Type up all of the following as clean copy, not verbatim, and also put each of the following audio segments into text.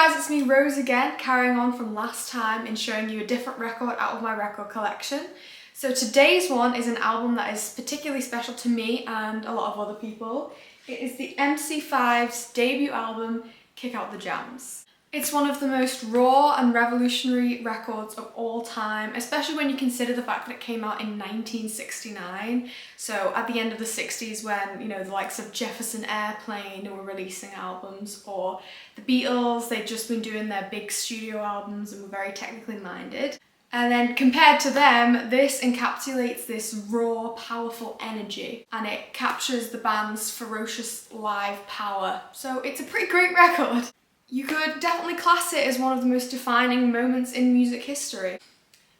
guys, it's me Rose again, carrying on from last time in showing you a different record out of my record collection. So today's one is an album that is particularly special to me and a lot of other people. It is the MC5's debut album, Kick Out the Jams. It's one of the most raw and revolutionary records of all time, especially when you consider the fact that it came out in 1969. So at the end of the 60s when, you know, the likes of Jefferson Airplane were releasing albums, or the Beatles, they'd just been doing their big studio albums and were very technically minded. And then compared to them, this encapsulates this raw, powerful energy, and it captures the band's ferocious live power. So it's a pretty great record. You could definitely class it as one of the most defining moments in music history.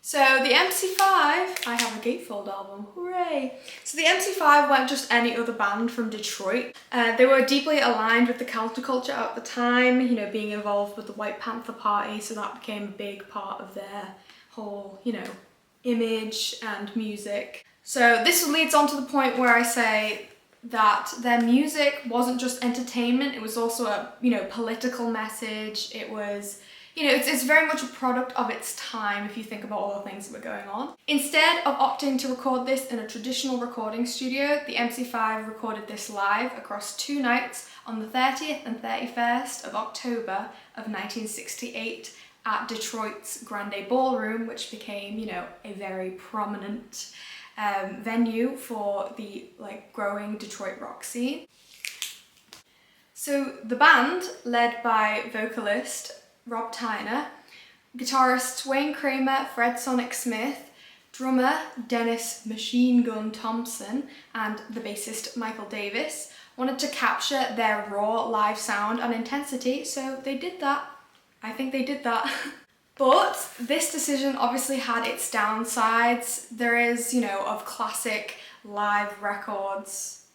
So the MC5, I have a gatefold album, hooray! So the MC5 weren't just any other band from Detroit. They were deeply aligned with the counterculture at the time, you know, being involved with the White Panther Party, so that became a big part of their whole, you know, image and music. So this leads on to the point where I say that their music wasn't just entertainment, it was also a, you know, political message. It was, you know, it's very much a product of its time if you think about all the things that were going on. Instead of opting to record this in a traditional recording studio, the MC5 recorded this live across 2 nights on the 30th and 31st of October of 1968 at Detroit's Grande Ballroom, which became, you know, a very prominent venue for the growing Detroit rock scene. So the band, led by vocalist Rob Tyner, guitarists Wayne Kramer, Fred Sonic Smith, drummer Dennis Machine Gun Thompson, and the bassist Michael Davis, wanted to capture their raw live sound and intensity, so they did that. I think they did that. But this decision obviously had its downsides. There is, you know, of classic live records,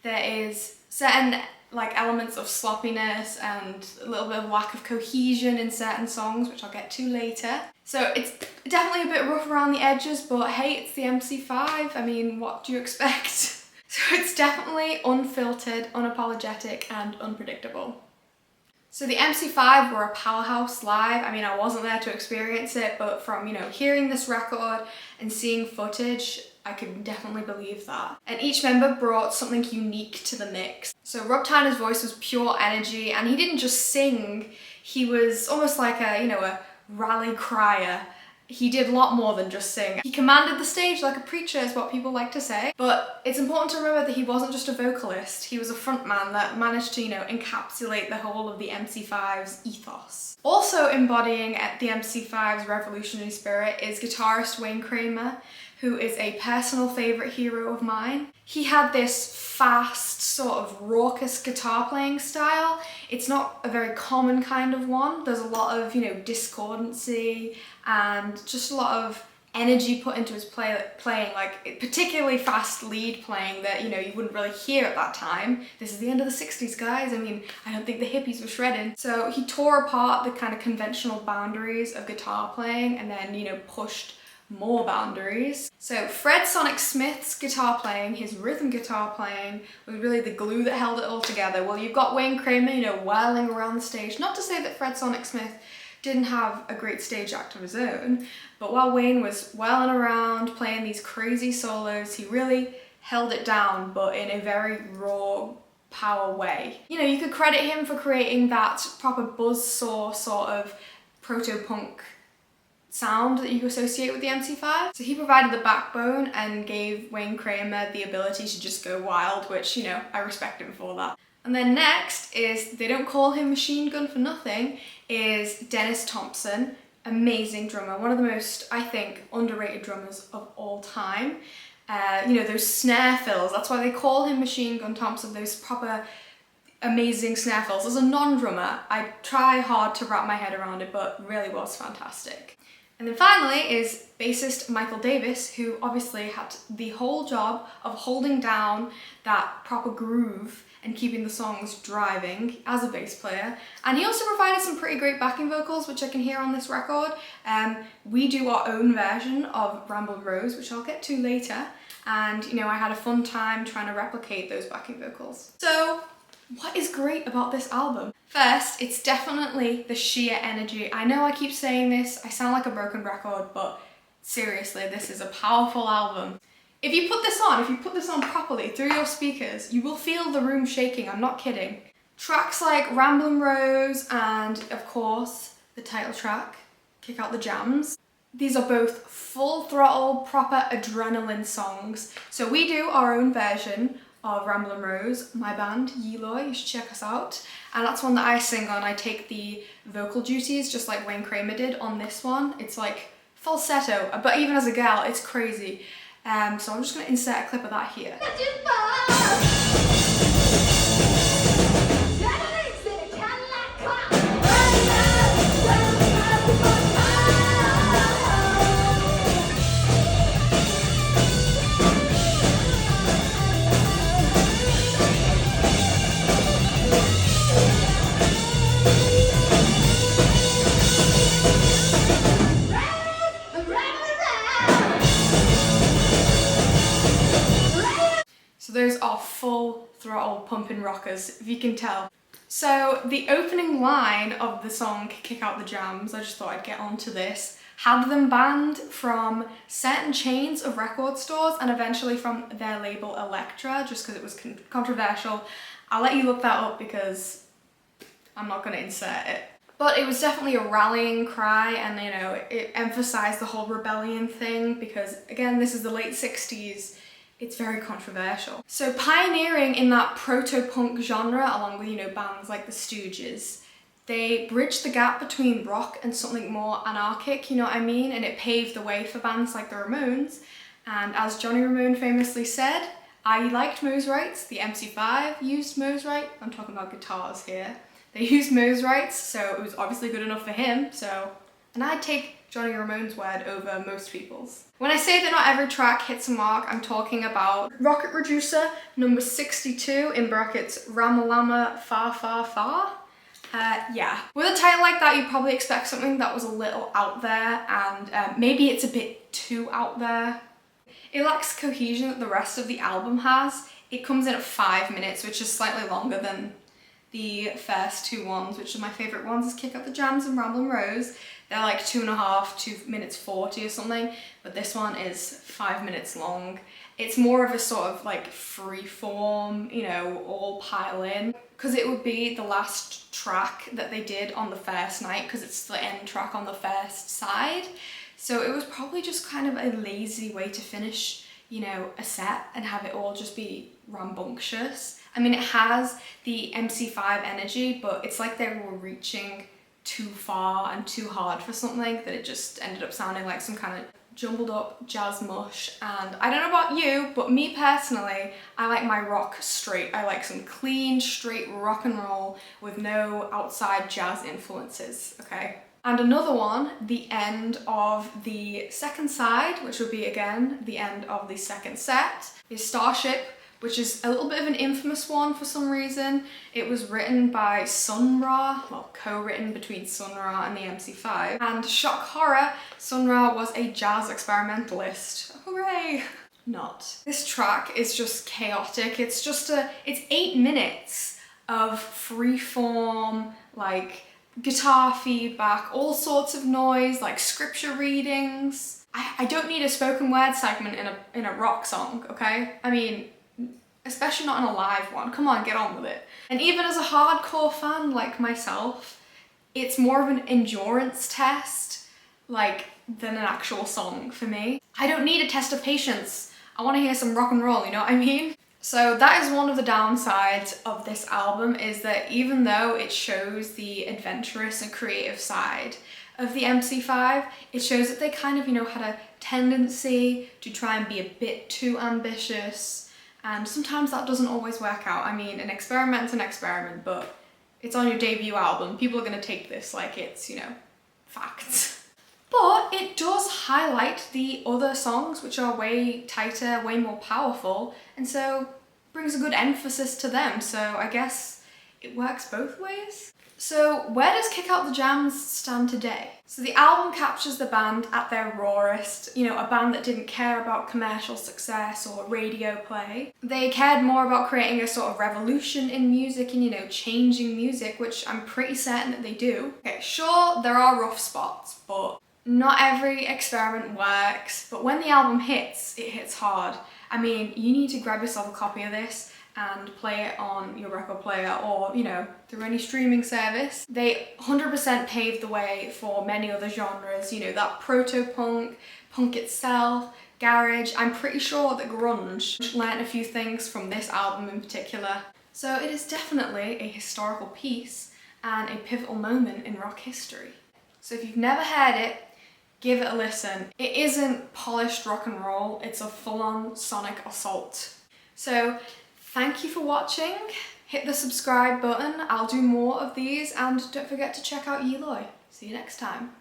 there is certain elements of sloppiness and a little bit of lack of cohesion in certain songs, which I'll get to later. So it's definitely a bit rough around the edges, but hey, it's the MC5. I mean, what do you expect? So it's definitely unfiltered, unapologetic, and unpredictable. So the MC5 were a powerhouse live. I mean, I wasn't there to experience it, but from, you know, hearing this record and seeing footage, I could definitely believe that. And each member brought something unique to the mix. So Rob Tyner's voice was pure energy, and he didn't just sing, he was almost like a, you know, a rally crier. He did a lot more than just sing. He commanded the stage like a preacher, is what people like to say. But it's important to remember that he wasn't just a vocalist, he was a frontman that managed to, you know, encapsulate the whole of the MC5's ethos. Also embodying the MC5's revolutionary spirit is guitarist Wayne Kramer, who is a personal favourite hero of mine. He had this fast, sort of raucous guitar playing style. It's not a very common kind of one. There's a lot of, you know, discordancy and just a lot of energy put into his playing, like particularly fast lead playing that, you know, you wouldn't really hear at that time. This is the end of the 60s, guys. I mean, I don't think the hippies were shredding. So he tore apart the kind of conventional boundaries of guitar playing and then, you know, pushed more boundaries. So Fred Sonic Smith's guitar playing, his rhythm guitar playing, was really the glue that held it all together. Well, you've got Wayne Kramer, you know, whirling around the stage. Not to say that Fred Sonic Smith didn't have a great stage act of his own, but while Wayne was whirling around playing these crazy solos, he really held it down, but in a very raw power way. You know, you could credit him for creating that proper buzzsaw sort of proto-punk sound that you associate with the MC5. So he provided the backbone and gave Wayne Kramer the ability to just go wild, which, you know, I respect him for that. And then next is, they don't call him Machine Gun for nothing, is Dennis Thompson, amazing drummer, one of the most, I think, underrated drummers of all time. You know, those snare fills, that's why they call him Machine Gun Thompson, those proper amazing snare fills. As a non-drummer, I try hard to wrap my head around it, but really was fantastic. And then finally is bassist Michael Davis, who obviously had the whole job of holding down that proper groove and keeping the songs driving as a bass player. And he also provided some pretty great backing vocals, which I can hear on this record. We do our own version of Ramblin' Rose, which I'll get to later. And, you know, I had a fun time trying to replicate those backing vocals. So What is great about this album? First, it's definitely the sheer energy. I know I keep saying this, I sound like a broken record, but seriously, this is a powerful album. If you put this on properly through your speakers, you will feel the room shaking, I'm not kidding. Tracks like Ramblin' Rose and, of course, the title track, Kick Out the Jams. These are both full throttle, proper adrenaline songs. So we do our own version of Ramblin' Rose, my band, Yeloy, you should check us out. And that's one that I sing on. I take the vocal duties, just like Wayne Kramer did on this one. It's like falsetto, but even as a gal, it's crazy. So I'm just gonna insert a clip of that here. So those are full throttle pumping rockers, if you can tell. So the opening line of the song Kick Out the Jams, I just thought I'd get onto this, had them banned from certain chains of record stores and eventually from their label Elektra, just because it was controversial. I'll let you look that up because I'm not going to insert it. But it was definitely a rallying cry, and you know, it emphasized the whole rebellion thing because, again, this is the late 60s. It's very controversial. So pioneering in that proto-punk genre, along with, you know, bands like the Stooges, they bridged the gap between rock and something more anarchic, you know what I mean? And it paved the way for bands like the Ramones. And as Johnny Ramone famously said, I liked Mosrites, the MC5 used Mosrite. I'm talking about guitars here. They used Mosrites, so it was obviously good enough for him, so... And I'd take Johnny Ramone's word over most people's. When I say that not every track hits a mark, I'm talking about Rocket Reducer, number 62, in brackets, Ramalama Fa Fa Fa. Yeah. With a title like that, you'd probably expect something that was a little out there, and maybe it's a bit too out there. It lacks cohesion that the rest of the album has. It comes in at 5 minutes, which is slightly longer than the first two ones, which are my favourite ones, is Kick Up the Jams and Ramblin' Rose. They're like 2.5, 2 minutes 40 or something, but this one is 5 minutes long. It's more of a sort of like free form, you know, all pile in, because it would be the last track that they did on the first night, because it's the end track on the first side. So it was probably just kind of a lazy way to finish, you know, a set and have it all just be rambunctious. I mean, it has the MC5 energy, but it's like they were reaching too far and too hard for something that it just ended up sounding like some kind of jumbled up jazz mush. And I don't know about you, but me personally, I like my rock straight. I like some clean, straight rock and roll with no outside jazz influences, okay? And another one, the end of the second side, which would be again the end of the second set, is Starship, which is a little bit of an infamous one for some reason. It was written by Sun Ra, well, co-written between Sun Ra and the MC5. And shock horror, Sun Ra was a jazz experimentalist. Hooray! Not. This track is just chaotic. It's 8 minutes of free-form, like, guitar feedback, all sorts of noise, like scripture readings. I don't need a spoken word segment in a rock song, okay? I mean, especially not in a live one. Come on, get on with it. And even as a hardcore fan like myself, it's more of an endurance test, like, than an actual song for me. I don't need a test of patience. I want to hear some rock and roll, you know what I mean? So that is one of the downsides of this album, is that even though it shows the adventurous and creative side of the MC5, it shows that they kind of, you know, had a tendency to try and be a bit too ambitious. And sometimes that doesn't always work out. I mean, an experiment's an experiment, but it's on your debut album. People are gonna take this like it's, you know, facts. But it does highlight the other songs, which are way tighter, way more powerful, and so brings a good emphasis to them. So I guess it works both ways. So where does Kick Out the Jams stand today? So the album captures the band at their rawest, you know, a band that didn't care about commercial success or radio play. They cared more about creating a sort of revolution in music and, you know, changing music, which I'm pretty certain that they do. Okay, sure, there are rough spots, but not every experiment works. But when the album hits, it hits hard. I mean, you need to grab yourself a copy of this and play it on your record player or, you know, through any streaming service. They 100% paved the way for many other genres, you know, that proto-punk, punk itself, garage. I'm pretty sure that grunge learnt a few things from this album in particular. So it is definitely a historical piece and a pivotal moment in rock history. So if you've never heard it, give it a listen. It isn't polished rock and roll, it's a full-on sonic assault. So thank you for watching. Hit the subscribe button. I'll do more of these, and don't forget to check out Eloy. See you next time.